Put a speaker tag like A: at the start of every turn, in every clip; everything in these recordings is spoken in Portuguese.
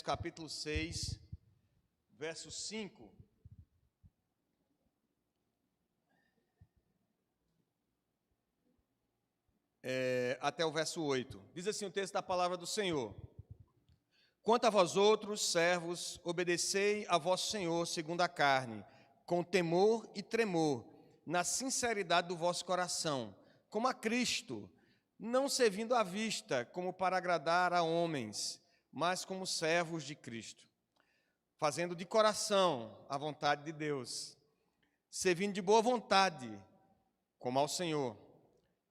A: Capítulo 6, verso 5. Até o verso 8. Diz assim o texto da palavra do Senhor: Quanto a vós outros, servos, obedecei a vosso Senhor segundo a carne, com temor e tremor, na sinceridade do vosso coração, como a Cristo, não servindo à vista, como para agradar a homens, mas como servos de Cristo, fazendo de coração a vontade de Deus, servindo de boa vontade, como ao Senhor,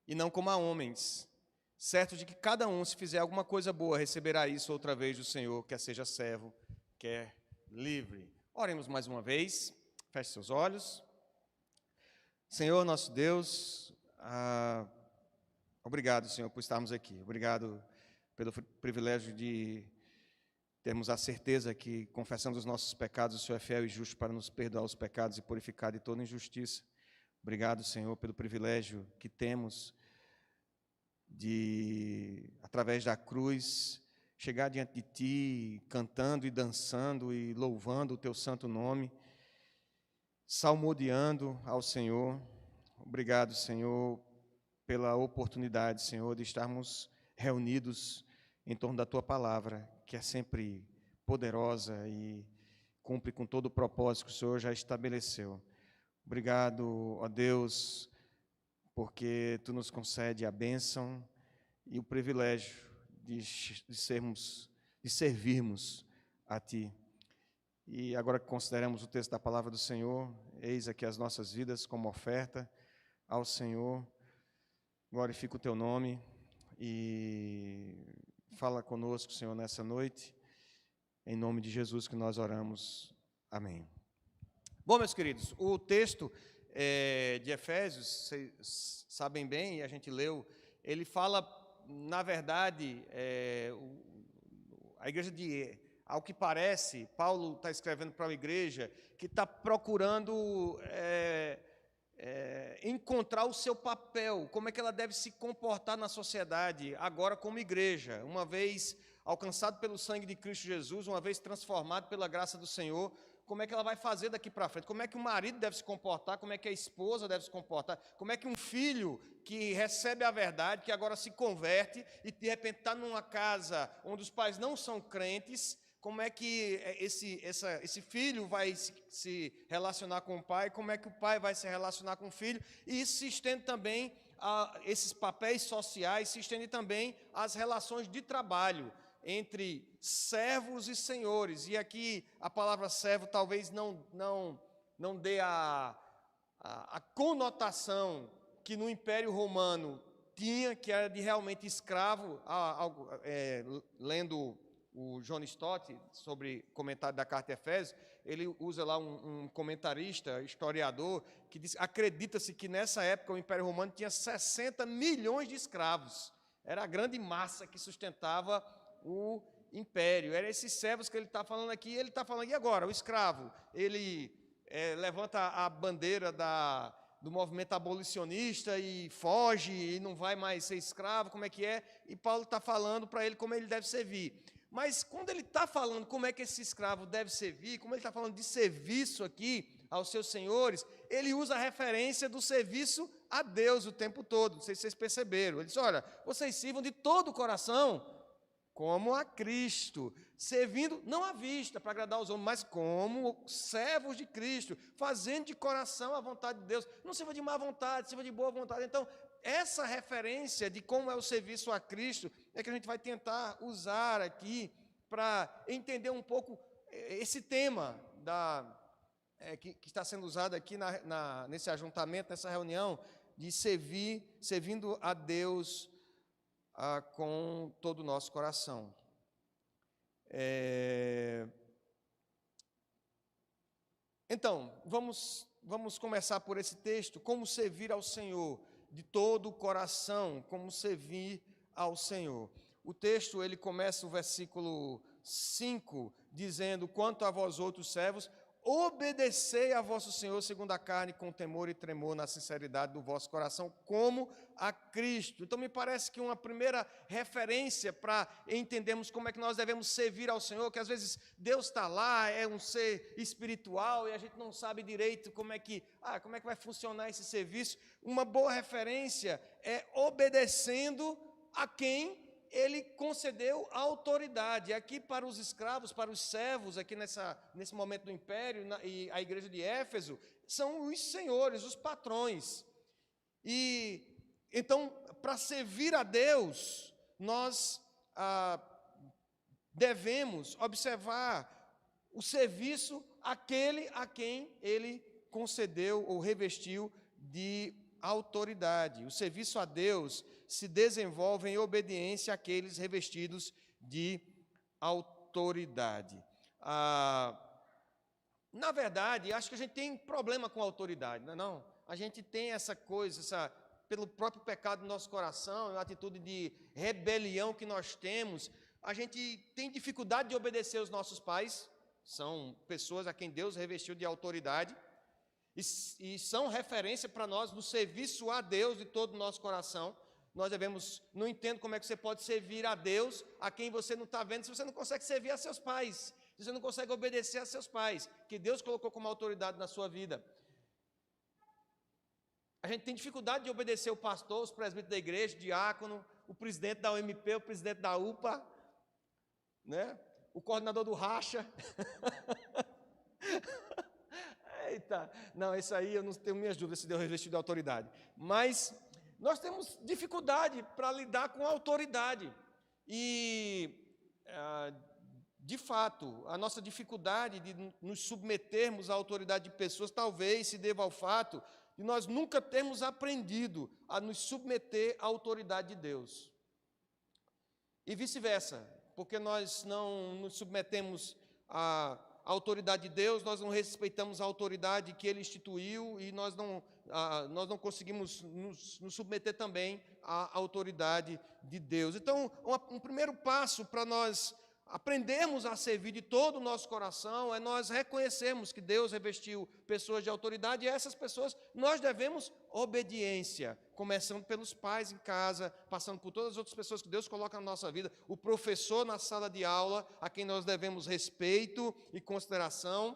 A: e não como a homens, certo de que cada um, se fizer alguma coisa boa, receberá isso outra vez do Senhor, quer seja servo, quer livre. Oremos mais uma vez, feche seus olhos. Senhor, nosso Deus, obrigado, Senhor, por estarmos aqui. Obrigado pelo privilégio de termos a certeza que, confessando os nossos pecados, o Senhor é fiel e justo para nos perdoar os pecados e purificar de toda injustiça. Obrigado, Senhor, pelo privilégio que temos de, através da cruz, chegar diante de Ti, cantando e dançando e louvando o Teu santo nome, salmodiando ao Senhor. Obrigado, Senhor, pela oportunidade, Senhor, de estarmos reunidos em torno da Tua palavra, que é sempre poderosa e cumpre com todo o propósito que o Senhor já estabeleceu. Obrigado, ó Deus, porque Tu nos concede a bênção e o privilégio de servirmos a Ti. E agora que consideramos o texto da palavra do Senhor, eis aqui as nossas vidas como oferta ao Senhor. Glorifica o Teu nome e fala conosco, Senhor, nessa noite. Em nome de Jesus que nós oramos. Amém. Bom, meus queridos, o texto de Efésios, vocês sabem bem, e a gente leu, ele fala, na verdade, a igreja ao que parece, Paulo está escrevendo para uma igreja que está procurando encontrar o seu papel, como é que ela deve se comportar na sociedade, agora como igreja, uma vez alcançado pelo sangue de Cristo Jesus, uma vez transformado pela graça do Senhor, como é que ela vai fazer daqui para frente, como é que o marido deve se comportar, como é que a esposa deve se comportar, como é que um filho que recebe a verdade, que agora se converte e de repente está numa casa onde os pais não são crentes, como é que esse filho vai se relacionar com o pai, como é que o pai vai se relacionar com o filho, e isso se estende também a esses papéis sociais, se estende também às relações de trabalho entre servos e senhores. E aqui a palavra servo talvez não dê a conotação que no Império Romano tinha, que era de realmente escravo, lendo o John Stott, sobre comentário da carta de Efésios, ele usa lá um comentarista, historiador, que diz, acredita-se que nessa época o Império Romano tinha 60 milhões de escravos. Era a grande massa que sustentava o império. Eram esses servos que ele está falando aqui, ele está falando, e agora? O escravo, ele levanta a bandeira do movimento abolicionista e foge e não vai mais ser escravo, como é que é? E Paulo está falando para ele como ele deve servir. Mas quando ele está falando como é que esse escravo deve servir, como ele está falando de serviço aqui aos seus senhores, ele usa a referência do serviço a Deus o tempo todo. Não sei se vocês perceberam. Ele diz, olha, vocês sirvam de todo o coração, como a Cristo, servindo não à vista para agradar os homens, mas como servos de Cristo, fazendo de coração a vontade de Deus. Não sirva de má vontade, sirva de boa vontade. Então, essa referência de como é o serviço a Cristo é que a gente vai tentar usar aqui para entender um pouco esse tema que está sendo usado aqui nesse ajuntamento, nessa reunião, de servindo a Deus com todo o nosso coração. Então, vamos começar por esse texto, como servir ao Senhor, de todo o coração, como servir ao Senhor. O texto, ele começa o versículo 5, dizendo, quanto a vós outros servos, obedecei a vosso Senhor segundo a carne, com temor e tremor, na sinceridade do vosso coração, como a Cristo. Então, me parece que uma primeira referência para entendermos como é que nós devemos servir ao Senhor, que às vezes Deus está lá, é um ser espiritual, e a gente não sabe direito como é que vai funcionar esse serviço. Uma boa referência é obedecendo a quem ele concedeu a autoridade. Aqui para os escravos, para os servos, aqui nesse momento do império, e a igreja de Éfeso, são os senhores, os patrões. E então, para servir a Deus, nós devemos observar o serviço àquele a quem ele concedeu ou revestiu de autoridade. O serviço a Deus se desenvolve em obediência àqueles revestidos de autoridade. Na verdade, acho que a gente tem problema com a autoridade, não é não? A gente tem essa coisa, pelo próprio pecado do nosso coração, a atitude de rebelião que nós temos, a gente tem dificuldade de obedecer os nossos pais, são pessoas a quem Deus revestiu de autoridade, e são referência para nós no serviço a Deus de todo o nosso coração. Nós devemos, não entendo como é que você pode servir a Deus, a quem você não está vendo, se você não consegue servir a seus pais, se você não consegue obedecer a seus pais, que Deus colocou como autoridade na sua vida. A gente tem dificuldade de obedecer o pastor, os presbíteros da igreja, o diácono, o presidente da UMP, o presidente da UPA, né? O coordenador do racha. Eita, não, isso aí eu não tenho minhas dúvidas se Deus revestiu de autoridade. Mas nós temos dificuldade para lidar com a autoridade. E, de fato, a nossa dificuldade de nos submetermos à autoridade de pessoas talvez se deva ao fato de nós nunca termos aprendido a nos submeter à autoridade de Deus. E vice-versa, porque nós não nos submetemos à autoridade de Deus, nós não respeitamos a autoridade que Ele instituiu e nós não conseguimos nos submeter também à autoridade de Deus. Então, um primeiro passo para nós aprendermos a servir de todo o nosso coração é nós reconhecermos que Deus revestiu pessoas de autoridade e a essas pessoas nós devemos obediência, começando pelos pais em casa, passando por todas as outras pessoas que Deus coloca na nossa vida, o professor na sala de aula, a quem nós devemos respeito e consideração,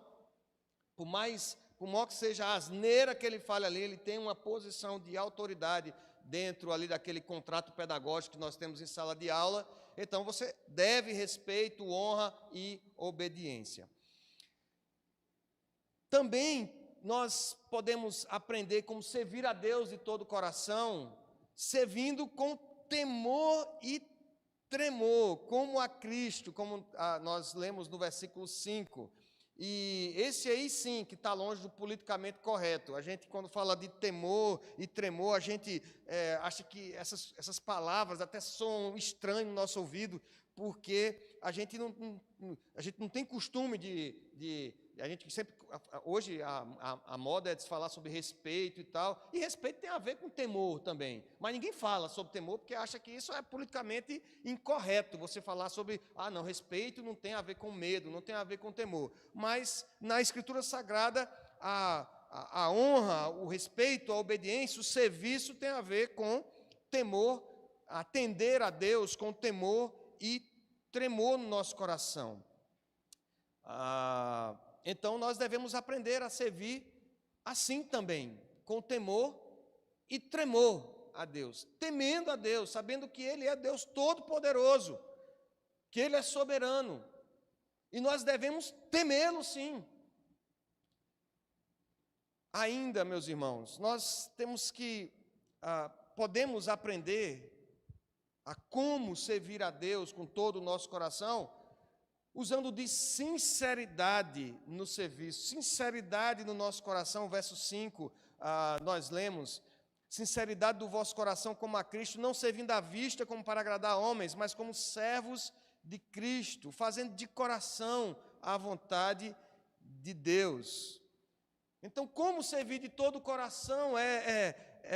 A: por maior que seja a asneira que ele fale ali, ele tem uma posição de autoridade dentro ali daquele contrato pedagógico que nós temos em sala de aula. Então, você deve respeito, honra e obediência. Também nós podemos aprender como servir a Deus de todo o coração, servindo com temor e tremor, como a Cristo, como nós lemos no versículo 5. E esse aí sim, que está longe do politicamente correto. A gente, quando fala de temor e tremor, a gente acha que essas palavras até soam estranhas no nosso ouvido, porque a gente não tem costume a gente sempre, hoje a moda é de falar sobre respeito e tal, e respeito tem a ver com temor também, mas ninguém fala sobre temor porque acha que isso é politicamente incorreto, você falar sobre, não, respeito não tem a ver com medo, não tem a ver com temor, mas na Escritura Sagrada, a honra, o respeito, a obediência, o serviço tem a ver com temor, atender a Deus com temor e tremor no nosso coração. Então, nós devemos aprender a servir assim também, com temor e tremor a Deus, temendo a Deus, sabendo que Ele é Deus Todo-Poderoso, que Ele é soberano, e nós devemos temê-lo sim. Ainda, meus irmãos, nós podemos aprender a como servir a Deus com todo o nosso coração, usando de sinceridade no serviço, sinceridade no nosso coração. Verso 5, nós lemos: sinceridade do vosso coração como a Cristo, não servindo à vista como para agradar homens, mas como servos de Cristo, fazendo de coração a vontade de Deus. Então, como servir de todo o coração?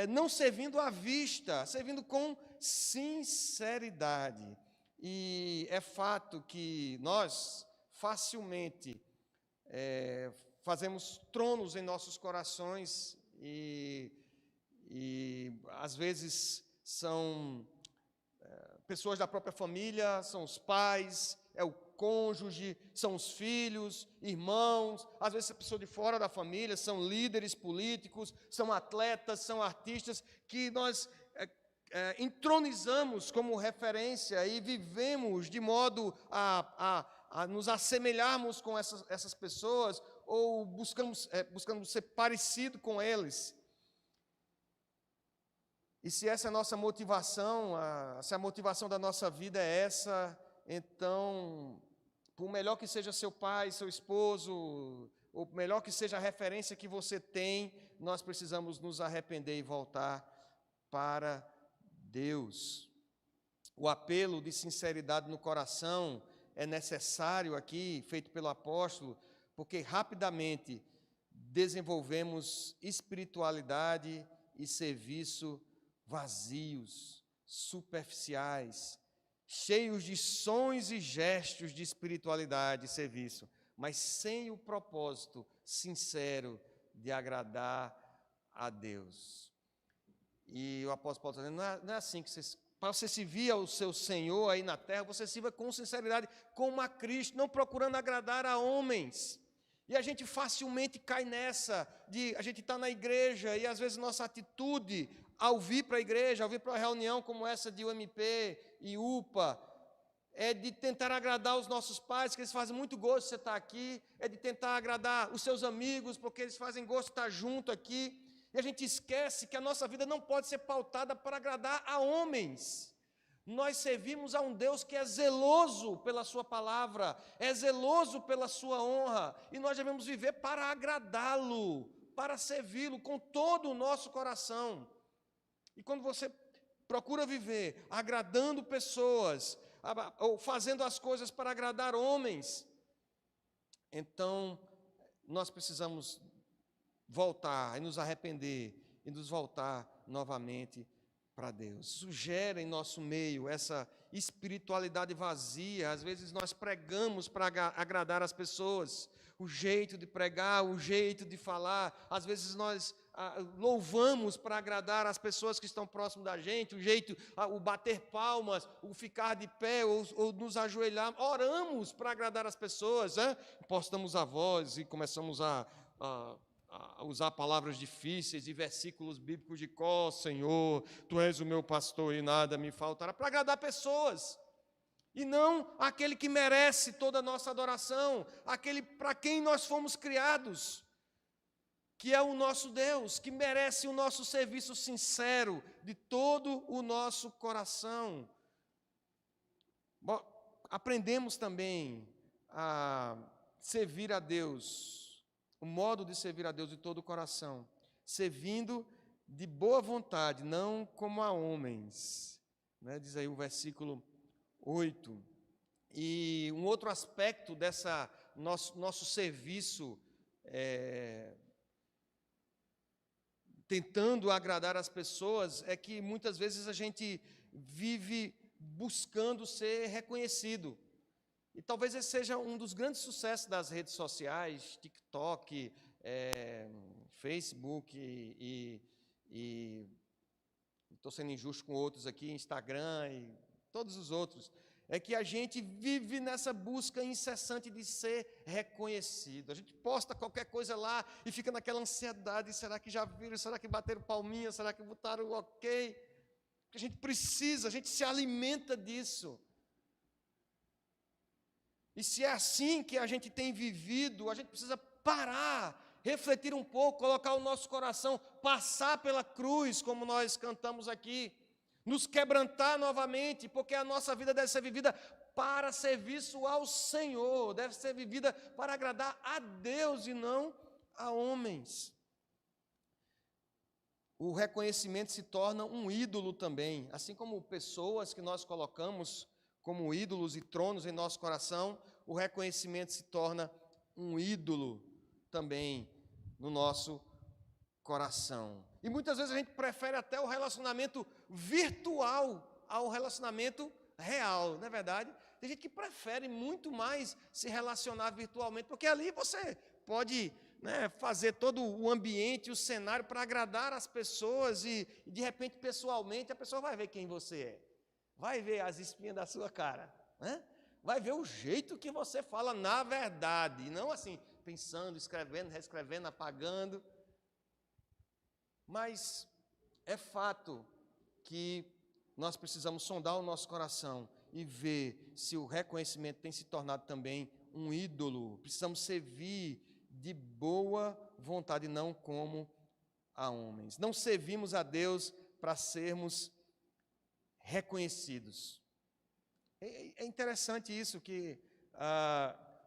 A: Não servindo à vista, servindo com sinceridade. E é fato que nós facilmente fazemos tronos em nossos corações e às vezes são pessoas da própria família, são os pais, é o cônjuge, são os filhos, irmãos, às vezes é pessoa de fora da família, são líderes políticos, são atletas, são artistas, que nós entronizamos como referência e vivemos de modo a nos assemelharmos com essas pessoas, ou buscando ser parecido com eles. E se essa é a nossa motivação, se a motivação da nossa vida é essa, então, por melhor que seja seu pai, seu esposo, ou por melhor que seja a referência que você tem, nós precisamos nos arrepender e voltar para Deus. O apelo de sinceridade no coração é necessário aqui, feito pelo apóstolo, porque rapidamente desenvolvemos espiritualidade e serviço vazios, superficiais, cheios de sons e gestos de espiritualidade e serviço, mas sem o propósito sincero de agradar a Deus. E o apóstolo Paulo está dizendo, não é assim que para você servir ao seu Senhor aí na terra, você sirva com sinceridade, como a Cristo, não procurando agradar a homens. E a gente facilmente cai nessa, de a gente está na igreja e às vezes nossa atitude ao vir para a igreja, ao vir para uma reunião como essa de UMP e UPA, é de tentar agradar os nossos pais, que eles fazem muito gosto de você estar aqui, é de tentar agradar os seus amigos, porque eles fazem gosto de estar junto aqui, e a gente esquece que a nossa vida não pode ser pautada para agradar a homens. Nós servimos a um Deus que é zeloso pela sua palavra, é zeloso pela sua honra, e nós devemos viver para agradá-lo, para servi-lo com todo o nosso coração. E quando você procura viver agradando pessoas, ou fazendo as coisas para agradar homens, então nós precisamos voltar e nos arrepender e nos voltar novamente para Deus. Isso gera em nosso meio essa espiritualidade vazia. Às vezes nós pregamos para agradar as pessoas, o jeito de pregar, o jeito de falar. Às vezes nós louvamos para agradar as pessoas que estão próximo da gente, o jeito, o bater palmas, o ficar de pé ou nos ajoelhar. Oramos para agradar as pessoas, postamos a voz e começamos a usar palavras difíceis e versículos bíblicos de cor. Senhor, Tu és o meu pastor e nada me faltará, para agradar pessoas, e não aquele que merece toda a nossa adoração, aquele para quem nós fomos criados, que é o nosso Deus, que merece o nosso serviço sincero, de todo o nosso coração. Bom, aprendemos também a servir a Deus, o modo de servir a Deus de todo o coração, servindo de boa vontade, não como a homens, diz aí o versículo 8. E um outro aspecto dessa nosso serviço, tentando agradar as pessoas, é que muitas vezes a gente vive buscando ser reconhecido. E talvez esse seja um dos grandes sucessos das redes sociais, TikTok, Facebook e estou sendo injusto com outros aqui, Instagram e todos os outros, é que a gente vive nessa busca incessante de ser reconhecido. A gente posta qualquer coisa lá e fica naquela ansiedade, será que já viram, será que bateram palminha, será que botaram o ok? Porque a gente precisa, a gente se alimenta disso. E se é assim que a gente tem vivido, a gente precisa parar, refletir um pouco, colocar o nosso coração, passar pela cruz, como nós cantamos aqui, nos quebrantar novamente, porque a nossa vida deve ser vivida para serviço ao Senhor, deve ser vivida para agradar a Deus e não a homens. O reconhecimento se torna um ídolo também, assim como pessoas que nós colocamos como ídolos e tronos em nosso coração, o reconhecimento se torna um ídolo também no nosso coração. E muitas vezes a gente prefere até o relacionamento virtual ao relacionamento real, não é verdade? Tem gente que prefere muito mais se relacionar virtualmente, porque ali você pode né, fazer todo o ambiente, o cenário para agradar as pessoas e, de repente, pessoalmente, a pessoa vai ver quem você é. Vai ver as espinhas da sua cara, né? Vai ver o jeito que você fala na verdade, e não assim, pensando, escrevendo, reescrevendo, apagando. Mas é fato que nós precisamos sondar o nosso coração e ver se o reconhecimento tem se tornado também um ídolo. Precisamos servir de boa vontade, não como a homens. Não servimos a Deus para sermos reconhecidos. É interessante isso, que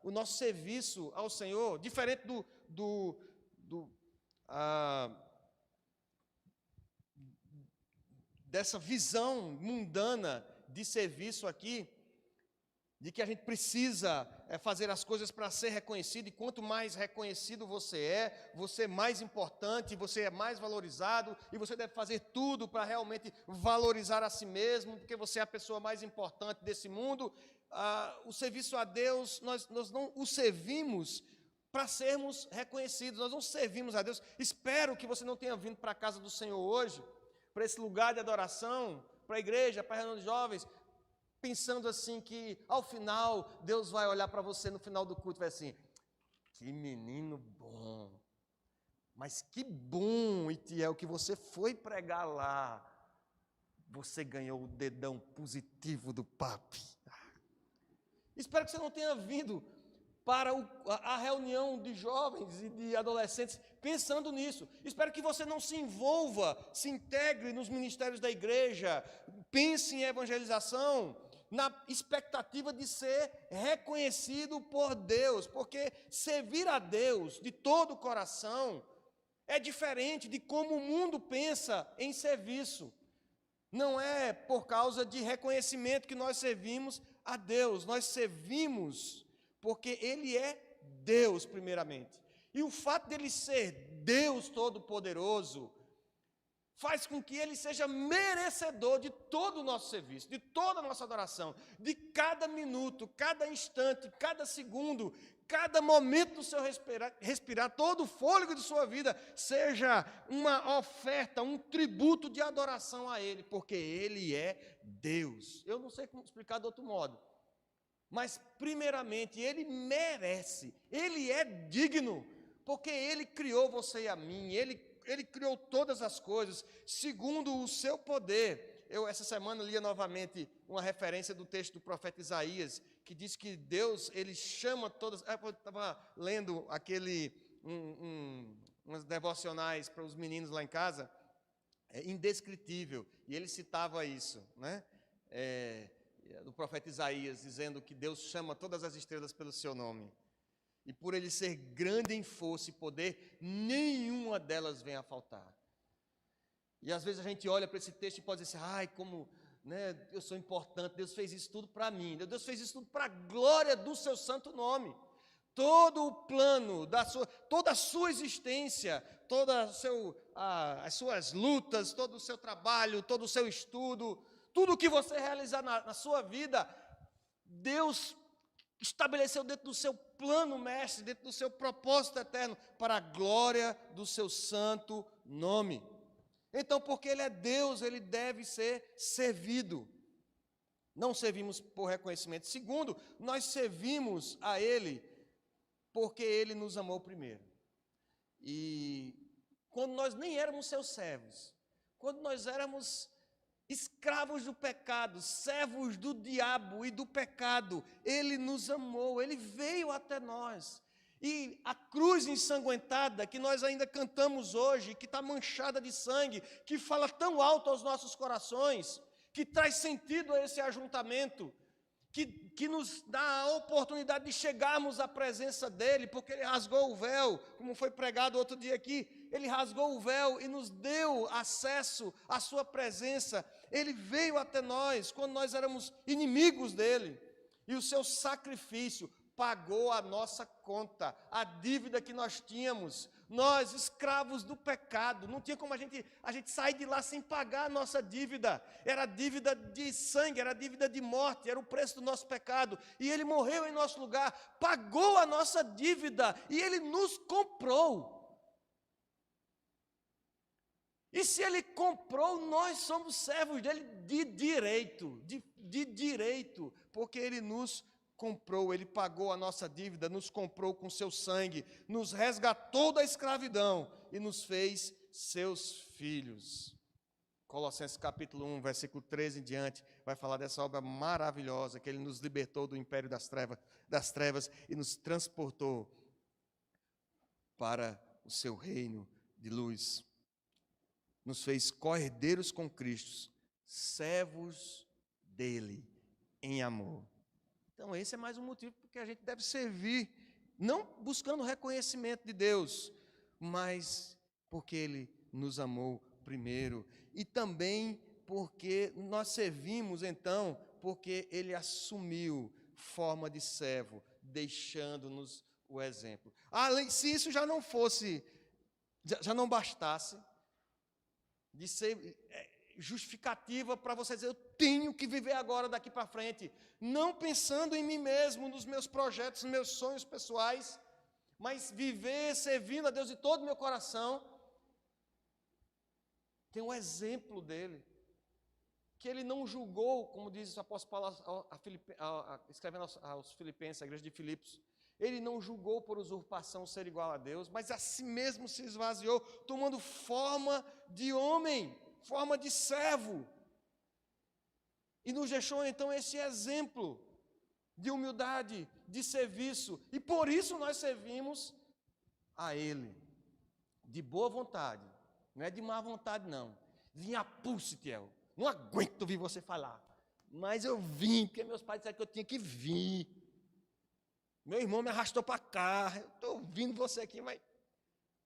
A: o nosso serviço ao Senhor, diferente dessa visão mundana de serviço aqui, de que a gente precisa fazer as coisas para ser reconhecido, e quanto mais reconhecido você é mais importante, você é mais valorizado, e você deve fazer tudo para realmente valorizar a si mesmo, porque você é a pessoa mais importante desse mundo. O serviço a Deus, nós não o servimos para sermos reconhecidos, nós não servimos a Deus. Espero que você não tenha vindo para a casa do Senhor hoje, para esse lugar de adoração, para a igreja, para a reunião de jovens, pensando assim que, ao final, Deus vai olhar para você no final do culto e vai assim, que menino bom, mas que bom, Itiel, que você foi pregar lá, você ganhou o dedão positivo do papi. Espero que você não tenha vindo para a reunião de jovens e de adolescentes pensando nisso. Espero que você não se envolva, se integre nos ministérios da igreja, pense em evangelização, na expectativa de ser reconhecido por Deus, porque servir a Deus de todo o coração é diferente de como o mundo pensa em serviço. Não é por causa de reconhecimento que nós servimos a Deus, nós servimos porque Ele é Deus primeiramente. E o fato dele ser Deus Todo-Poderoso faz com que Ele seja merecedor de todo o nosso serviço, de toda a nossa adoração, de cada minuto, cada instante, cada segundo, cada momento do seu respirar, todo o fôlego de sua vida, seja uma oferta, um tributo de adoração a Ele, porque Ele é Deus. Eu não sei como explicar de outro modo, mas primeiramente Ele merece, Ele é digno, porque Ele criou você e a mim, Ele criou todas as coisas, segundo o seu poder. Eu, essa semana, lia novamente uma referência do texto do profeta Isaías, que diz que Deus, Ele chama todas... Eu estava lendo umas devocionais para os meninos lá em casa, é indescritível, e ele citava isso, né? Do profeta Isaías, dizendo que Deus chama todas as estrelas pelo seu nome. E por Ele ser grande em força e poder, nenhuma delas vem a faltar. E às vezes a gente olha para esse texto e pode dizer assim, ai, como, né, eu sou importante, Deus fez isso tudo para mim, Deus fez isso tudo para a glória do seu santo nome. Todo o plano, toda a sua existência, as suas lutas, todo o seu trabalho, todo o seu estudo, tudo o que você realizar na sua vida, Deus estabeleceu dentro do seu plano mestre, dentro do seu propósito eterno, para a glória do seu santo nome. Então, porque Ele é Deus, Ele deve ser servido. Não servimos por reconhecimento. Segundo, nós servimos a Ele porque Ele nos amou primeiro. E quando nós nem éramos seus servos, quando nós éramos escravos do pecado, servos do diabo e do pecado, Ele nos amou, Ele veio até nós. E a cruz ensanguentada, que nós ainda cantamos hoje, que está manchada de sangue, que fala tão alto aos nossos corações, que traz sentido a esse ajuntamento, que nos dá a oportunidade de chegarmos à presença dEle, porque Ele rasgou o véu, como foi pregado outro dia aqui, Ele rasgou o véu e nos deu acesso à sua presença. Ele veio até nós quando nós éramos inimigos dEle, e o seu sacrifício pagou a nossa conta, a dívida que nós tínhamos. Nós, escravos do pecado, não tinha como a gente sair de lá sem pagar a nossa dívida. Era dívida de sangue, era dívida de morte, era o preço do nosso pecado. E Ele morreu em nosso lugar, pagou a nossa dívida e Ele nos comprou. E se Ele comprou, nós somos servos dEle de direito, porque Ele nos comprou, Ele pagou a nossa dívida, nos comprou com seu sangue, nos resgatou da escravidão e nos fez seus filhos. Colossenses capítulo 1, versículo 13 em diante, vai falar dessa obra maravilhosa, que Ele nos libertou do império das trevas e nos transportou para o seu reino de luz. Nos fez co-herdeiros com Cristo, servos dEle em amor. Então, esse é mais um motivo porque a gente deve servir, não buscando reconhecimento de Deus, mas porque Ele nos amou primeiro. E também porque nós servimos, então, porque Ele assumiu forma de servo, deixando-nos o exemplo. Se isso já não fosse, já não bastasse, de ser justificativa para você dizer, eu tenho que viver agora daqui para frente, não pensando em mim mesmo, nos meus projetos, nos meus sonhos pessoais, mas viver servindo a Deus de todo o meu coração. Tem um exemplo dele, que ele não julgou, como diz o apóstolo Paulo escrevendo aos Filipenses, a igreja de Filipos, ele não julgou por usurpação ser igual a Deus, mas a si mesmo se esvaziou, tomando forma de homem, forma de servo. E nos deixou então esse exemplo de humildade, de serviço. E por isso nós servimos a Ele, de boa vontade. Não é de má vontade, não. Vim a pulso, Tiel. Não aguento ouvir você falar. Mas eu vim, porque meus pais disseram que eu tinha que vir. Meu irmão me arrastou para cá. Eu estou ouvindo você aqui, mas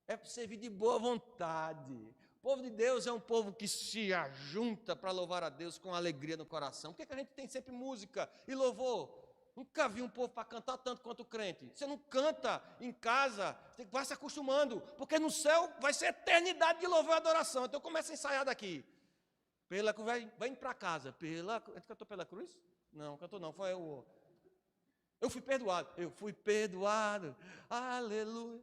A: é para servir de boa vontade. O povo de Deus é um povo que se ajunta para louvar a Deus com alegria no coração. Por que a gente tem sempre música e louvor? Nunca vi um povo para cantar tanto quanto o crente. Você não canta em casa, você vai se acostumando, porque no céu vai ser eternidade de louvor e adoração. Então começa a ensaiar daqui. Vai indo para casa. Ele cantou pela cruz? Não, cantou não. Foi o... Eu fui perdoado. Eu fui perdoado. Aleluia.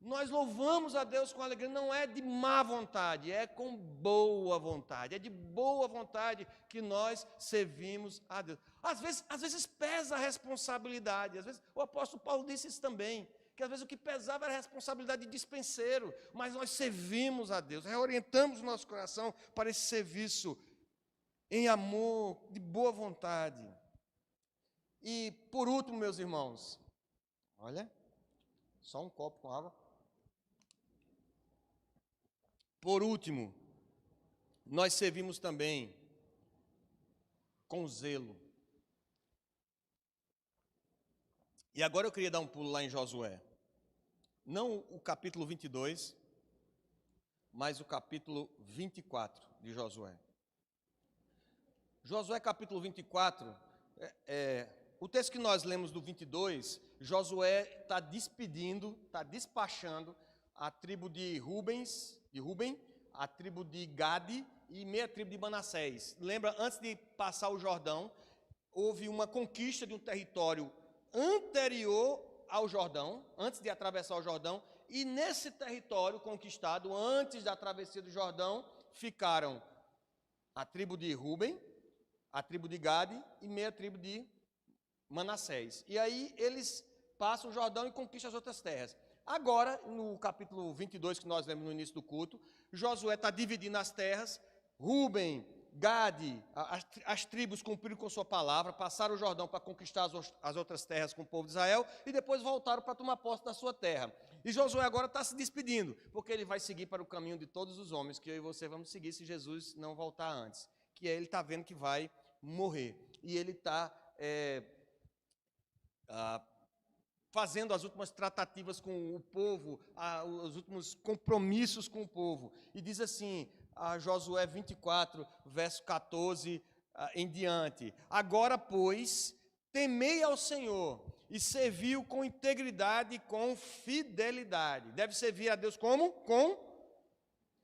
A: Nós louvamos a Deus com alegria, não é de má vontade, é com boa vontade. É de boa vontade que nós servimos a Deus. Às vezes pesa a responsabilidade. Às vezes, o apóstolo Paulo disse isso também, que às vezes o que pesava era a responsabilidade de dispenseiro, mas nós servimos a Deus, reorientamos o nosso coração para esse serviço em amor, de boa vontade. E por último, meus irmãos, olha, só um copo com água. Por último, nós servimos também com zelo. E agora eu queria dar um pulo lá em Josué. Não o capítulo 22, mas o capítulo 24 de Josué. Josué capítulo 24, o texto que nós lemos do 22, Josué está despachando a tribo de Rúben, a tribo de Gade e meia tribo de Manassés. Lembra, antes de passar o Jordão, houve uma conquista de um território anterior ao Jordão, antes de atravessar o Jordão, e nesse território conquistado, antes da travessia do Jordão, ficaram a tribo de Rúben, a tribo de Gade e meia tribo de Manassés. E aí eles passam o Jordão e conquistam as outras terras. Agora, no capítulo 22, que nós lemos no início do culto, Josué está dividindo as terras. Rúben, Gade, as tribos cumpriram com sua palavra, passaram o Jordão para conquistar as outras terras com o povo de Israel e depois voltaram para tomar posse da sua terra. E Josué agora está se despedindo, porque ele vai seguir para o caminho de todos os homens, que eu e você vamos seguir se Jesus não voltar antes. Que ele está vendo que vai morrer. E ele está fazendo as últimas tratativas com o povo, os últimos compromissos com o povo. E diz assim, a Josué 24, verso 14 em diante: agora, pois, temei ao Senhor e serviu com integridade e com fidelidade. Deve servir a Deus como? Com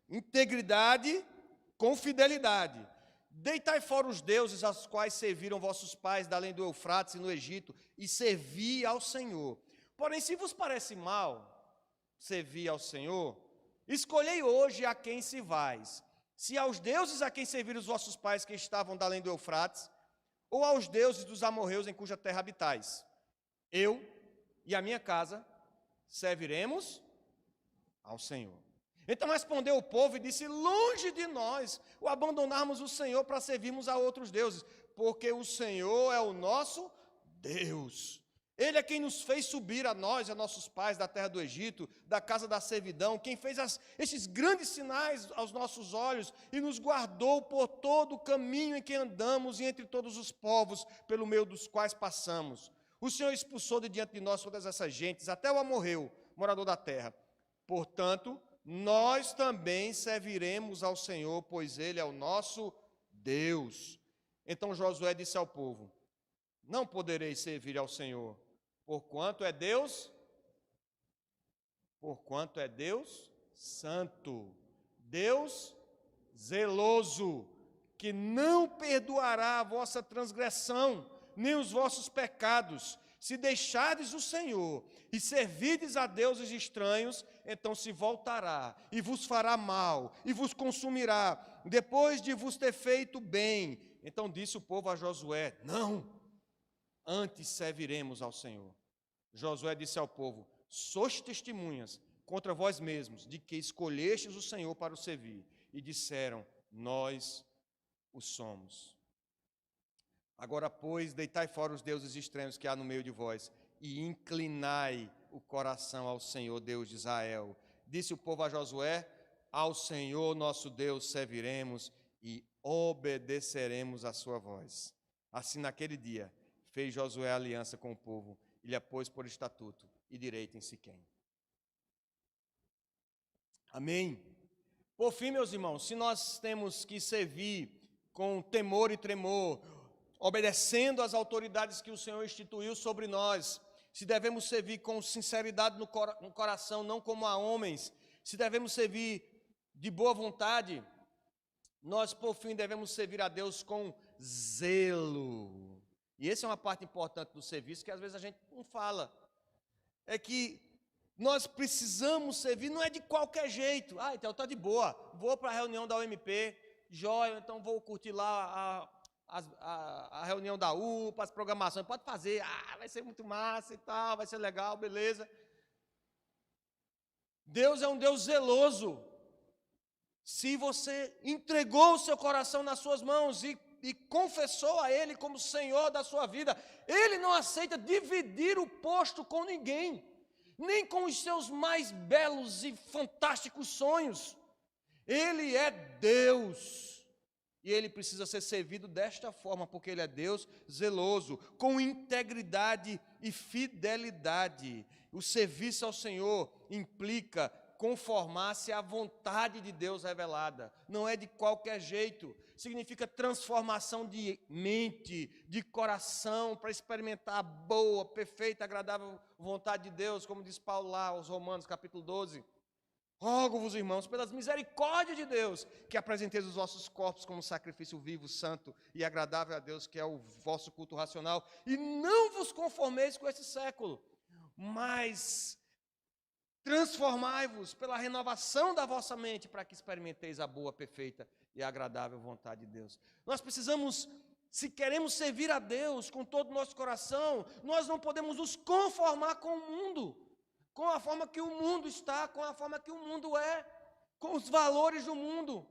A: integridade, com fidelidade. Deitai fora os deuses aos quais serviram vossos pais da além do Eufrates e no Egito, e servi ao Senhor. Porém, se vos parece mal servir ao Senhor, escolhei hoje a quem servais, se aos deuses a quem serviram os vossos pais que estavam da além do Eufrates, ou aos deuses dos amorreus em cuja terra habitais. Eu e a minha casa serviremos ao Senhor. Então respondeu o povo e disse: longe de nós o abandonarmos o Senhor para servirmos a outros deuses, porque o Senhor é o nosso Deus. Ele é quem nos fez subir a nós e a nossos pais da terra do Egito, da casa da servidão, quem fez estes grandes sinais aos nossos olhos e nos guardou por todo o caminho em que andamos e entre todos os povos pelo meio dos quais passamos. O Senhor expulsou de diante de nós todas essas gentes, até o amorreu, morador da terra. Portanto, nós também serviremos ao Senhor, pois Ele é o nosso Deus. Então Josué disse ao povo: não podereis servir ao Senhor, porquanto é Deus santo, Deus zeloso, que não perdoará a vossa transgressão, nem os vossos pecados. Se deixardes o Senhor e servirdes a deuses estranhos, então se voltará e vos fará mal e vos consumirá, depois de vos ter feito bem. Então disse o povo a Josué: não, antes serviremos ao Senhor. Josué disse ao povo: sois testemunhas contra vós mesmos de que escolhestes o Senhor para o servir. E disseram: nós o somos. Agora, pois, deitai fora os deuses estranhos que há no meio de vós, e inclinai o coração ao Senhor, Deus de Israel. Disse o povo a Josué: ao Senhor nosso Deus serviremos e obedeceremos à sua voz. Assim, naquele dia, fez Josué aliança com o povo, e lhe a pôs por estatuto e direito em Siquém. Amém? Por fim, meus irmãos, se nós temos que servir com temor e tremor, obedecendo às autoridades que o Senhor instituiu sobre nós, se devemos servir com sinceridade no coração, não como a homens, se devemos servir de boa vontade, nós, por fim, devemos servir a Deus com zelo. E essa é uma parte importante do serviço que às vezes a gente não fala. É que nós precisamos servir, não é de qualquer jeito. Então está de boa, vou para a reunião da UMP, joia, então vou curtir lá a reunião da UPA, as programações, pode fazer, vai ser muito massa e tal, vai ser legal, beleza. Deus é um Deus zeloso. Se você entregou o seu coração nas suas mãos e confessou a Ele como Senhor da sua vida, Ele não aceita dividir o posto com ninguém, nem com os seus mais belos e fantásticos sonhos. Ele é Deus. E Ele precisa ser servido desta forma, porque Ele é Deus zeloso, com integridade e fidelidade. O serviço ao Senhor implica conformar-se à vontade de Deus revelada. Não é de qualquer jeito. Significa transformação de mente, de coração, para experimentar a boa, perfeita, agradável vontade de Deus, como diz Paulo lá aos Romanos, capítulo 12. Rogo-vos, irmãos, pelas misericórdias de Deus, que apresenteis os vossos corpos como sacrifício vivo, santo e agradável a Deus, que é o vosso culto racional, e não vos conformeis com esse século, mas transformai-vos pela renovação da vossa mente, para que experimenteis a boa, perfeita e agradável vontade de Deus. Nós precisamos, se queremos servir a Deus com todo o nosso coração, nós não podemos nos conformar com o mundo, com a forma que o mundo está, com a forma que o mundo é, com os valores do mundo.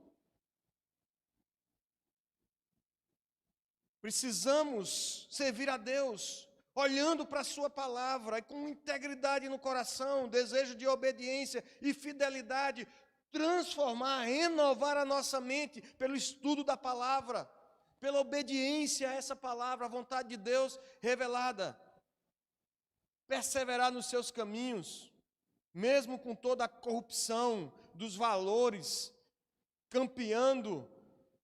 A: Precisamos servir a Deus, olhando para a sua palavra, e com integridade no coração, desejo de obediência e fidelidade, transformar, renovar a nossa mente pelo estudo da palavra, pela obediência a essa palavra, a vontade de Deus revelada. Perseverar nos seus caminhos, mesmo com toda a corrupção dos valores, campeando,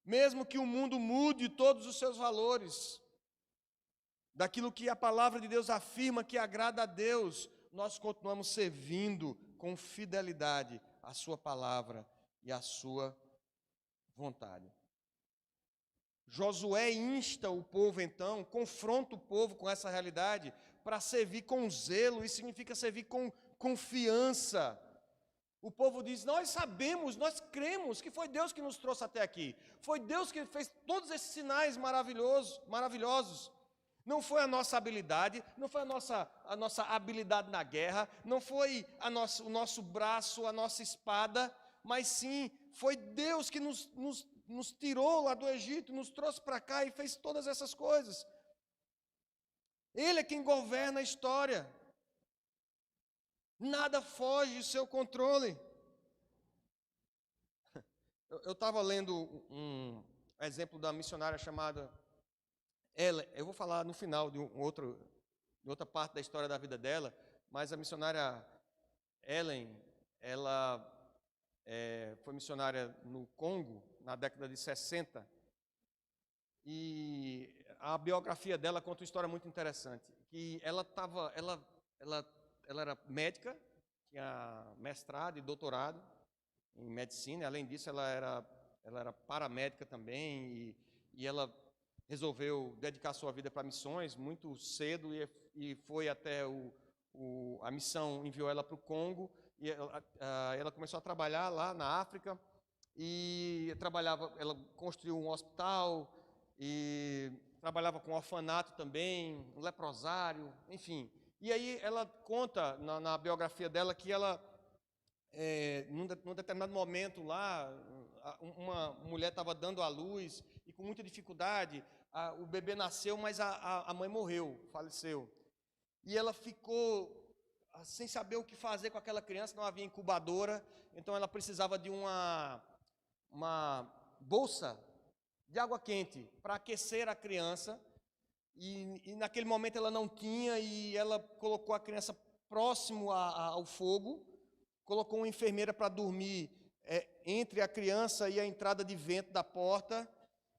A: mesmo que o mundo mude todos os seus valores. daquilo que a palavra de Deus afirma que agrada a Deus, nós continuamos servindo com fidelidade a sua palavra e a sua vontade. Josué insta o povo, então, confronta o povo com essa realidade para servir com zelo. Isso significa servir com confiança. O povo diz: nós sabemos, nós cremos que foi Deus que nos trouxe até aqui. Foi Deus que fez todos esses sinais maravilhosos. Não foi a nossa habilidade, não foi a nossa habilidade na guerra, não foi o nosso braço, a nossa espada, mas sim, foi Deus que nos tirou lá do Egito, nos trouxe para cá e fez todas essas coisas. Ele é quem governa a história. Nada foge do seu controle. Eu estava lendo um exemplo da missionária chamada Ellen. Eu vou falar no final de outra parte da história da vida dela, mas a missionária Ellen, ela foi missionária no Congo na década de 60, e a biografia dela conta uma história muito interessante, que ela era médica, tinha mestrado e doutorado em medicina. Além disso, ela era paramédica também, e ela resolveu dedicar sua vida para missões muito cedo, e foi até a missão enviou ela para o Congo, e ela começou a trabalhar lá na África, e ela construiu um hospital, e trabalhava com orfanato também, um leprosário, enfim. E aí ela conta na biografia dela que ela, num determinado momento lá, uma mulher estava dando à luz, e com muita dificuldade, o bebê nasceu, mas a mãe morreu, faleceu. E ela ficou sem saber o que fazer com aquela criança, não havia incubadora, então ela precisava de uma bolsa de água quente para aquecer a criança, e naquele momento ela não tinha, e ela colocou a criança próximo ao fogo, colocou uma enfermeira para dormir entre a criança e a entrada de vento da porta,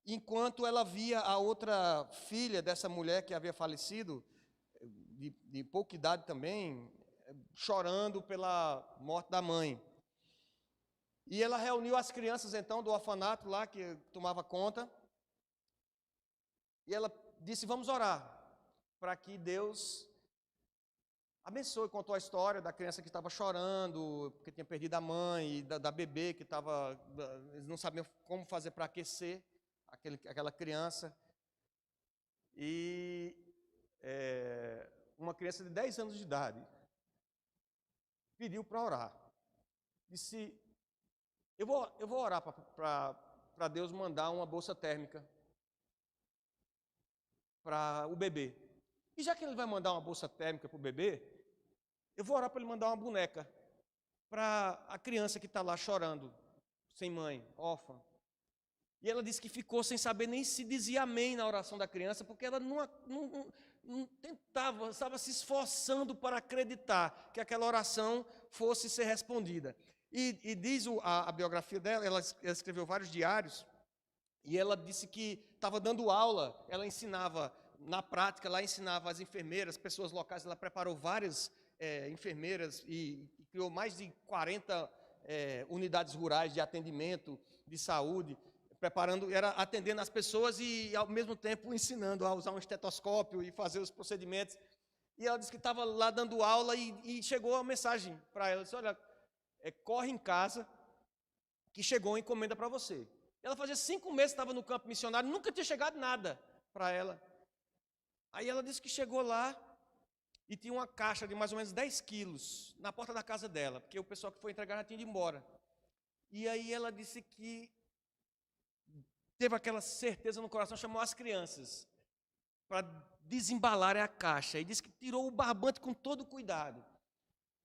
A: enquanto ela via a outra filha dessa mulher que havia falecido, de pouca idade também, chorando pela morte da mãe. E ela reuniu as crianças, então, do orfanato lá, que tomava conta, e ela disse: vamos orar, para que Deus abençoe. Contou a história da criança que estava chorando, porque tinha perdido a mãe, e da bebê que estava, eles não sabiam como fazer para aquecer aquela criança. E uma criança de 10 anos de idade pediu para orar. Disse: eu vou orar para Deus mandar uma bolsa térmica para o bebê. E já que ele vai mandar uma bolsa térmica para o bebê, eu vou orar para ele mandar uma boneca para a criança que está lá chorando, sem mãe, órfã. E ela disse que ficou sem saber nem se dizia amém na oração da criança, porque ela não tentava, estava se esforçando para acreditar que aquela oração fosse ser respondida. E diz a biografia dela, ela escreveu vários diários, e ela disse que estava dando aula, ela ensinava, na prática, ela ensinava as enfermeiras, pessoas locais, ela preparou várias enfermeiras e criou mais de 40 unidades rurais de atendimento, de saúde, atendendo as pessoas e, ao mesmo tempo, ensinando a usar um estetoscópio e fazer os procedimentos. E ela disse que estava lá dando aula, e chegou a mensagem para ela: disse: olha, corre em casa, que chegou uma encomenda para você. Ela fazia 5 meses que estava no campo missionário, nunca tinha chegado nada para ela. Aí ela disse que chegou lá e tinha uma caixa de mais ou menos 10 quilos na porta da casa dela, porque o pessoal que foi entregar já tinha ido embora. E aí ela disse que teve aquela certeza no coração, chamou as crianças para desembalarem a caixa, e disse que tirou o barbante com todo cuidado.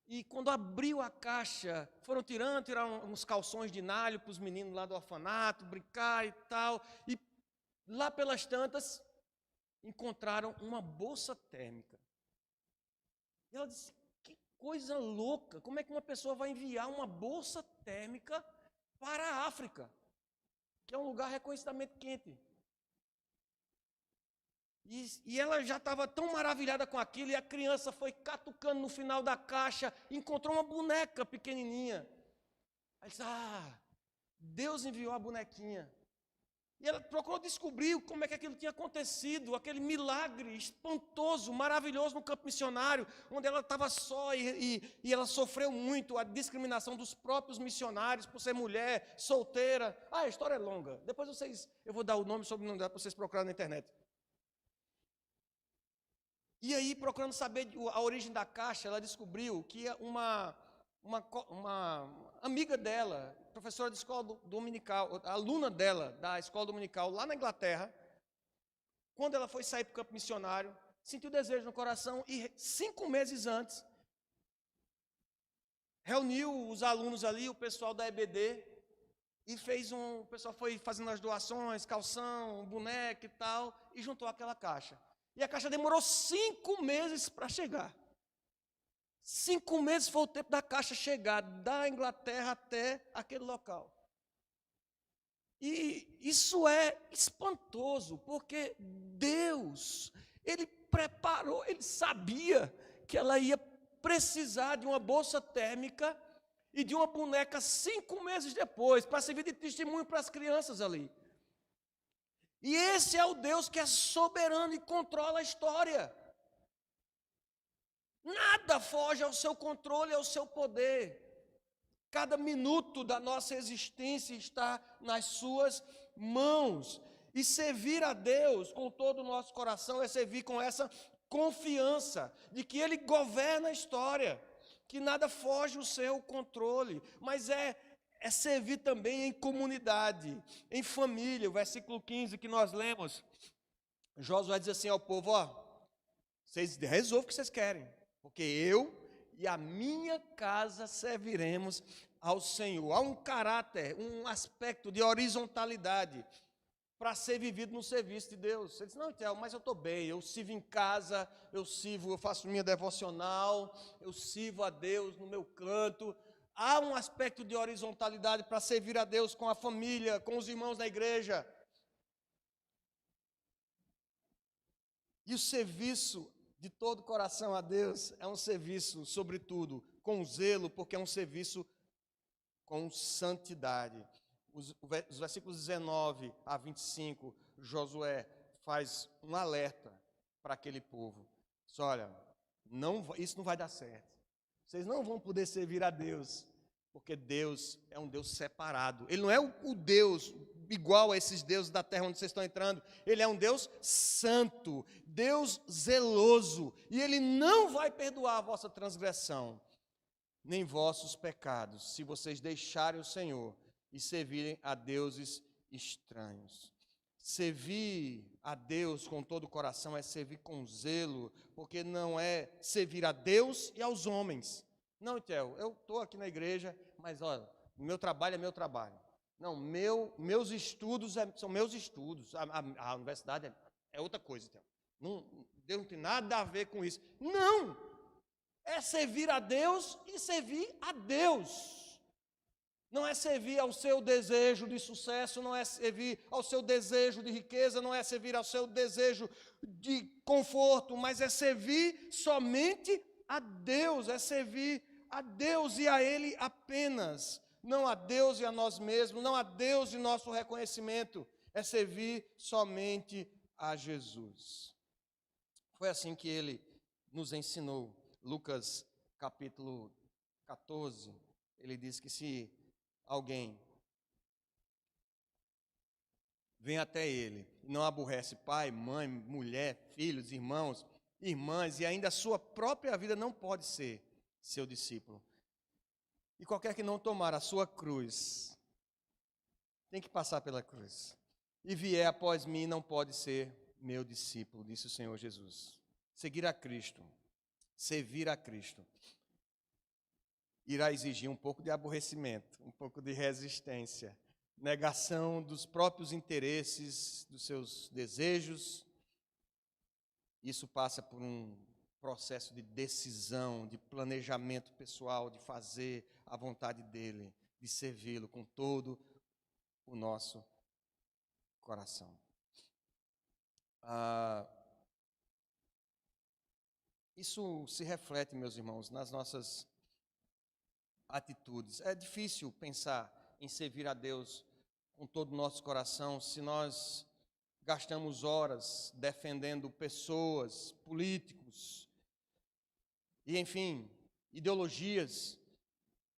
A: E quando abriu a caixa, foram tiraram uns calções de nalho para os meninos lá do orfanato, brincar e tal. E lá pelas tantas, encontraram uma bolsa térmica. E ela disse: que coisa louca, como é que uma pessoa vai enviar uma bolsa térmica para a África, que é um lugar reconhecidamente quente? E ela já estava tão maravilhada com aquilo, e a criança foi catucando no final da caixa, encontrou uma boneca pequenininha. Aí disse, Deus enviou a bonequinha. E ela procurou descobrir como é que aquilo tinha acontecido, aquele milagre espantoso, maravilhoso no campo missionário, onde ela estava só e ela sofreu muito a discriminação dos próprios missionários por ser mulher, solteira. A história é longa. Depois eu vou dar o nome e sobrenome dela para vocês procurarem na internet. E aí, procurando saber a origem da caixa, ela descobriu que uma amiga dela, professora de escola dominical, aluna dela da escola dominical lá na Inglaterra, quando ela foi sair para o campo missionário, sentiu desejo no coração e 5 meses antes, reuniu os alunos ali, o pessoal da EBD, e o pessoal foi fazendo as doações, calção, boneca e tal, e juntou aquela caixa. E a caixa demorou 5 meses para chegar. 5 meses foi o tempo da caixa chegar da Inglaterra até aquele local. E isso é espantoso, porque Deus, Ele preparou, Ele sabia que ela ia precisar de uma bolsa térmica e de uma boneca 5 meses depois, para servir de testemunho para as crianças ali. E esse é o Deus que é soberano e controla a história. Nada foge ao seu controle, ao seu poder. Cada minuto da nossa existência está nas suas mãos. E servir a Deus com todo o nosso coração é servir com essa confiança de que Ele governa a história, que nada foge ao seu controle, mas é servir também em comunidade, em família. O versículo 15 que nós lemos, Josué diz assim ao povo, vocês resolvam o que vocês querem, porque eu e a minha casa serviremos ao Senhor. Há um caráter, um aspecto de horizontalidade para ser vivido no serviço de Deus. Você diz, não, Théo, mas eu estou bem, eu sirvo em casa, eu faço minha devocional, eu sirvo a Deus no meu canto. Há um aspecto de horizontalidade para servir a Deus com a família, com os irmãos da igreja. E o serviço de todo o coração a Deus é um serviço, sobretudo, com zelo, porque é um serviço com santidade. Os versículos 19 a 25, Josué faz um alerta para aquele povo. Diz, olha, isso não vai dar certo. Vocês não vão poder servir a Deus, porque Deus é um Deus separado. Ele não é o Deus igual a esses deuses da terra onde vocês estão entrando. Ele é um Deus santo, Deus zeloso, e Ele não vai perdoar a vossa transgressão, nem vossos pecados, se vocês deixarem o Senhor e servirem a deuses estranhos. Servir a Deus com todo o coração é servir com zelo, porque não é servir a Deus e aos homens. Não, Théo, eu estou aqui na igreja, mas olha, o meu trabalho é meu trabalho. Não, meus estudos são meus estudos. A universidade é outra coisa, Théo. Deus não tem nada a ver com isso. Não! É servir a Deus e servir a Deus. Não é servir ao seu desejo de sucesso, não é servir ao seu desejo de riqueza, não é servir ao seu desejo de conforto, mas é servir somente a Deus, é servir a Deus e a Ele apenas. Não a Deus e a nós mesmos, não a Deus e nosso reconhecimento, é servir somente a Jesus. Foi assim que Ele nos ensinou. Lucas capítulo 14, ele diz que se alguém vem até ele e não aborrece pai, mãe, mulher, filhos, irmãos, irmãs, e ainda a sua própria vida, não pode ser seu discípulo. E qualquer que não tomar a sua cruz, tem que passar pela cruz, e vier após mim, não pode ser meu discípulo, disse o Senhor Jesus. Seguir a Cristo, servir a Cristo, irá exigir um pouco de aborrecimento, um pouco de resistência, negação dos próprios interesses, dos seus desejos. Isso passa por um processo de decisão, de planejamento pessoal, de fazer a vontade dele, de servi-lo com todo o nosso coração. Isso se reflete, meus irmãos, nas nossas atitudes. É difícil pensar em servir a Deus com todo o nosso coração se nós gastamos horas defendendo pessoas, políticos e, enfim, ideologias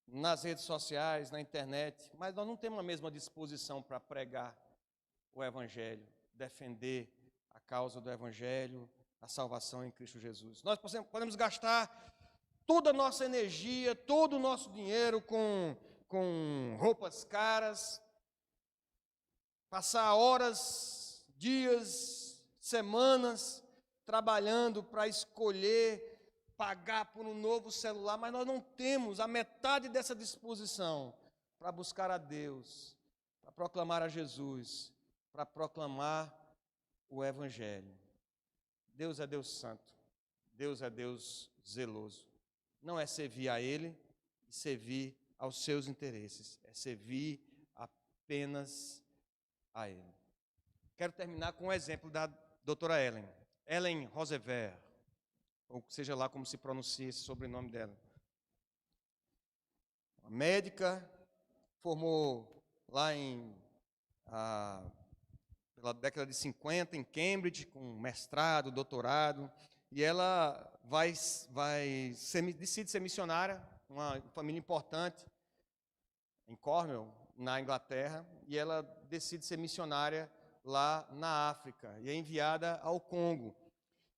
A: nas redes sociais, na internet, mas nós não temos a mesma disposição para pregar o Evangelho, defender a causa do Evangelho, a salvação em Cristo Jesus. Nós podemos gastar toda a nossa energia, todo o nosso dinheiro com roupas caras, passar horas, dias, semanas trabalhando para escolher, pagar por um novo celular, mas nós não temos a metade dessa disposição para buscar a Deus, para proclamar a Jesus, para proclamar o Evangelho. Deus é Deus santo, Deus é Deus zeloso. Não é servir a Ele e servir aos seus interesses, é servir apenas a Ele. Quero terminar com um exemplo da doutora Ellen Roosevelt, ou seja lá como se pronuncia esse sobrenome dela. Uma médica, formou lá pela década de 50 em Cambridge, com mestrado, doutorado, e ela decide ser missionária, uma família importante, em Cornwall, na Inglaterra, e ela decide ser missionária lá na África, e é enviada ao Congo.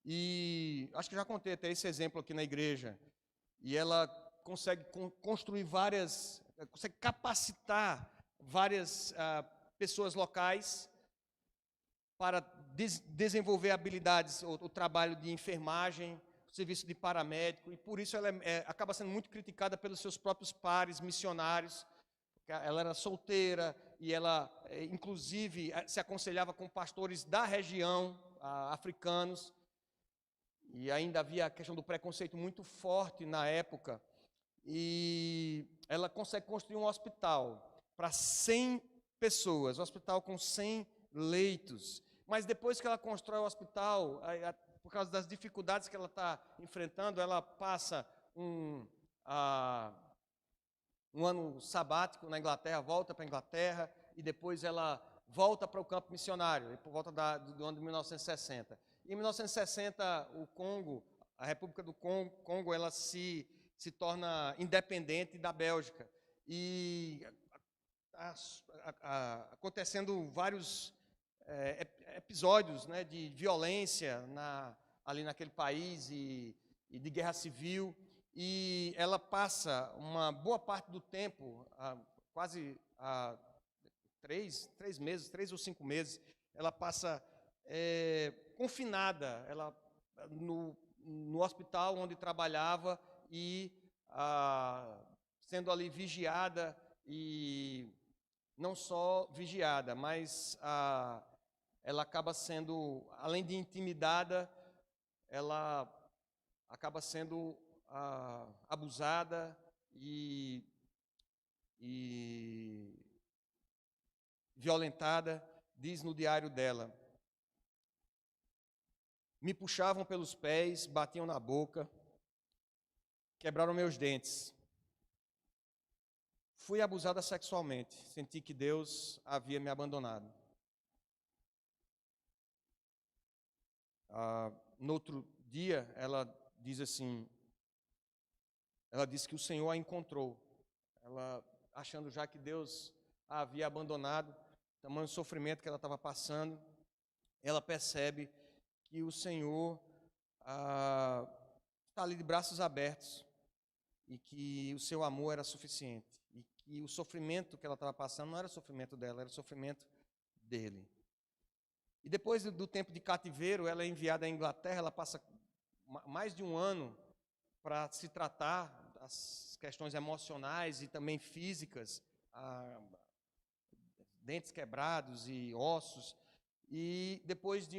A: E acho que já contei até esse exemplo aqui na igreja. E ela consegue construir consegue capacitar várias pessoas locais para desenvolver habilidades, o trabalho de enfermagem, o serviço de paramédico, e por isso ela acaba sendo muito criticada pelos seus próprios pares missionários. Ela era solteira e ela, inclusive, se aconselhava com pastores da região, africanos, e ainda havia a questão do preconceito muito forte na época, e ela consegue construir um hospital para 100 pessoas, um hospital com 100 leitos. Mas depois que ela constrói o hospital, por causa das dificuldades que ela está enfrentando, ela passa um ano sabático na Inglaterra, volta para a Inglaterra, e depois ela volta para o campo missionário, por volta do ano de 1960. Em 1960, o Congo, a República do Congo, ela se torna independente da Bélgica. E acontecendo vários episódios, né, de violência ali naquele país e de guerra civil. E ela passa uma boa parte do tempo, quase 3 meses, 3 ou 5 meses, ela passa confinada, no hospital onde trabalhava e sendo ali vigiada, e não só vigiada, mas ela acaba sendo, além de intimidada, ela acaba sendo abusada e violentada. Diz no diário dela: me puxavam pelos pés, batiam na boca, quebraram meus dentes. Fui abusada sexualmente, senti que Deus havia me abandonado. No outro dia, ela diz assim, ela disse que o Senhor a encontrou. Ela, achando já que Deus a havia abandonado, tamanho sofrimento que ela estava passando, ela percebe que o Senhor está ali de braços abertos e que o seu amor era suficiente e que o sofrimento que ela estava passando não era o sofrimento dela, era o sofrimento dele. E depois do tempo de cativeiro, ela é enviada à Inglaterra, ela passa mais de um ano para se tratar das questões emocionais e também físicas, dentes quebrados e ossos. E depois de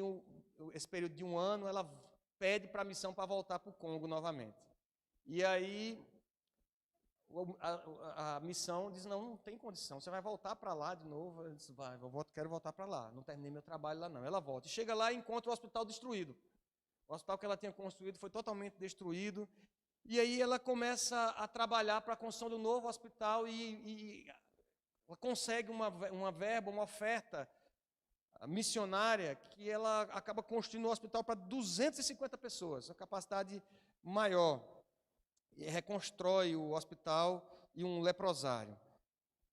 A: esse período de um ano, ela pede para a missão para voltar para o Congo novamente. E aí a missão diz: não tem condição, você vai voltar para lá de novo. Ela diz: quero voltar para lá, não terminei meu trabalho lá não. Ela volta e chega lá e encontra o hospital destruído. O hospital que ela tinha construído foi totalmente destruído. E aí ela começa a trabalhar para a construção do novo hospital e ela consegue uma verba, uma oferta missionária, que ela acaba construindo um hospital para 250 pessoas, a capacidade maior. E reconstrói o hospital e um leprosário.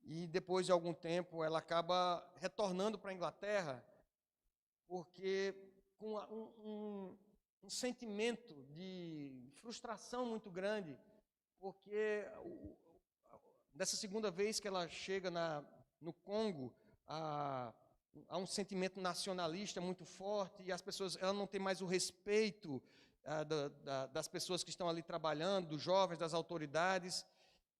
A: E depois de algum tempo ela acaba retornando para a Inglaterra, porque com um sentimento de frustração muito grande, porque dessa segunda vez que ela chega no Congo, há um sentimento nacionalista muito forte, e as pessoas, ela não tem mais o respeito das pessoas que estão ali trabalhando, dos jovens, das autoridades,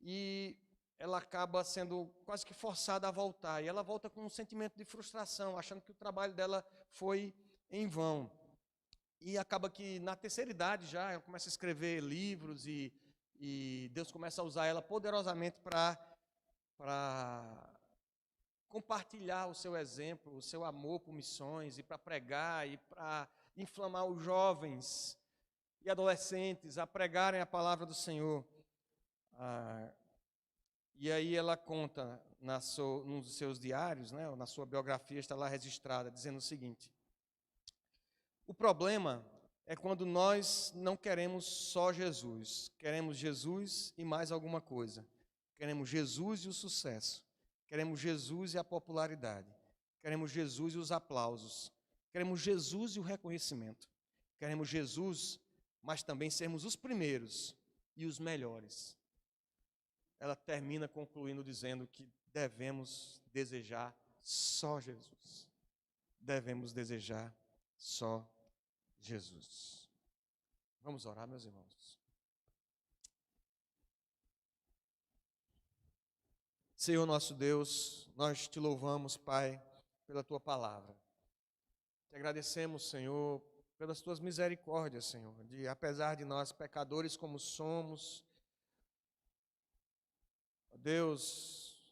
A: e ela acaba sendo quase que forçada a voltar. E ela volta com um sentimento de frustração, achando que o trabalho dela foi em vão. E acaba que, na terceira idade já, ela começa a escrever livros e Deus começa a usar ela poderosamente para compartilhar o seu exemplo, o seu amor por missões, e para pregar, e para inflamar os jovens e adolescentes a pregarem a palavra do Senhor. E aí ela conta num dos seus diários, né, na sua biografia, está lá registrada, dizendo o seguinte: o problema é quando nós não queremos só Jesus, queremos Jesus e mais alguma coisa. Queremos Jesus e o sucesso, queremos Jesus e a popularidade, queremos Jesus e os aplausos, queremos Jesus e o reconhecimento, queremos Jesus, mas também sermos os primeiros e os melhores. Ela termina concluindo dizendo que devemos desejar só Jesus. Devemos desejar só Jesus. Vamos orar, meus irmãos. Senhor nosso Deus, nós te louvamos, Pai, pela tua palavra. Te agradecemos, Senhor, pelas tuas misericórdias, Senhor, de apesar de nós pecadores como somos, Deus,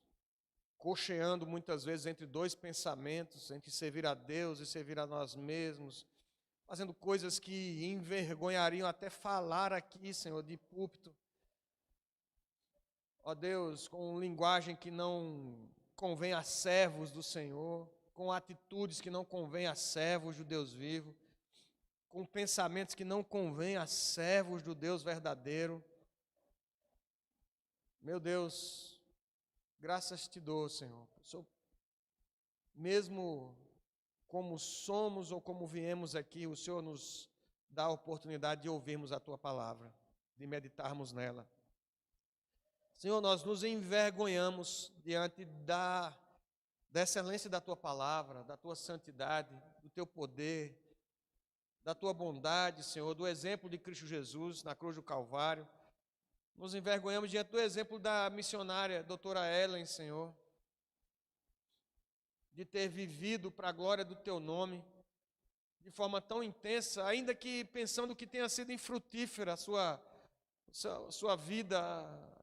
A: cocheando muitas vezes entre dois pensamentos, entre servir a Deus e servir a nós mesmos, fazendo coisas que envergonhariam até falar aqui, Senhor, de púlpito. Ó Deus, com linguagem que não convém a servos do Senhor, com atitudes que não convém a servos do Deus vivo, com pensamentos que não convém a servos do Deus verdadeiro. Meu Deus, graças te dou, Senhor. Mesmo como somos ou como viemos aqui, o Senhor nos dá a oportunidade de ouvirmos a tua palavra, de meditarmos nela. Senhor, nós nos envergonhamos diante da excelência da tua palavra, da tua santidade, do teu poder, da tua bondade, Senhor, do exemplo de Cristo Jesus na cruz do Calvário. Nos envergonhamos diante do exemplo da missionária doutora Ellen, Senhor, de ter vivido para a glória do teu nome, de forma tão intensa, ainda que pensando que tenha sido infrutífera a sua vida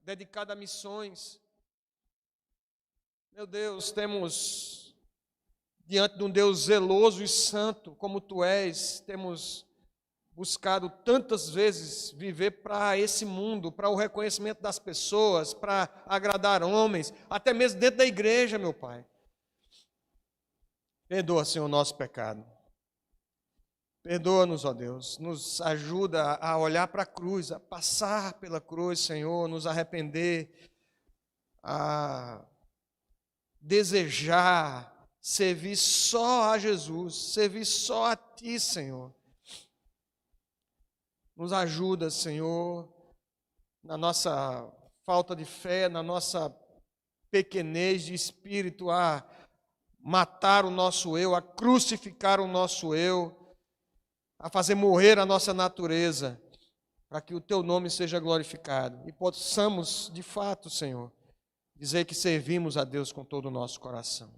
A: dedicada a missões. Meu Deus, temos diante de um Deus zeloso e santo, como tu és, temos buscado tantas vezes viver para esse mundo, para o reconhecimento das pessoas, para agradar homens, até mesmo dentro da igreja, meu Pai. Perdoa, Senhor, o nosso pecado. Perdoa-nos, ó Deus. Nos ajuda a olhar para a cruz, a passar pela cruz, Senhor, nos arrepender, a desejar servir só a Jesus, servir só a Ti, Senhor. Nos ajuda, Senhor, na nossa falta de fé, na nossa pequenez de espírito, a matar o nosso eu, a crucificar o nosso eu, a fazer morrer a nossa natureza, para que o Teu nome seja glorificado e possamos, de fato, Senhor, dizer que servimos a Deus com todo o nosso coração.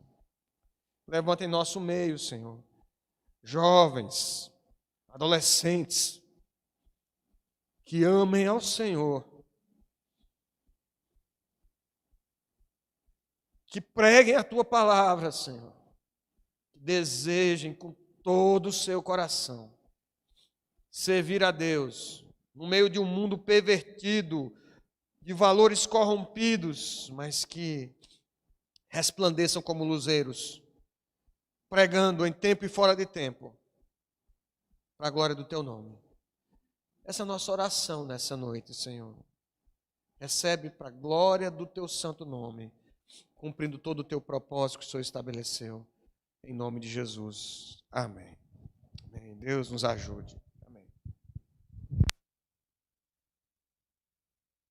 A: Levanta em nosso meio, Senhor, jovens, adolescentes, que amem ao Senhor, que preguem a Tua palavra, Senhor, que desejem com todo o seu coração servir a Deus no meio de um mundo pervertido, de valores corrompidos, mas que resplandeçam como luzeiros, pregando em tempo e fora de tempo, para a glória do Teu nome. Essa é a nossa oração nessa noite, Senhor. Recebe para a glória do Teu santo nome, cumprindo todo o Teu propósito que o Senhor estabeleceu. Em nome de Jesus. Amém. Amém. Deus nos ajude.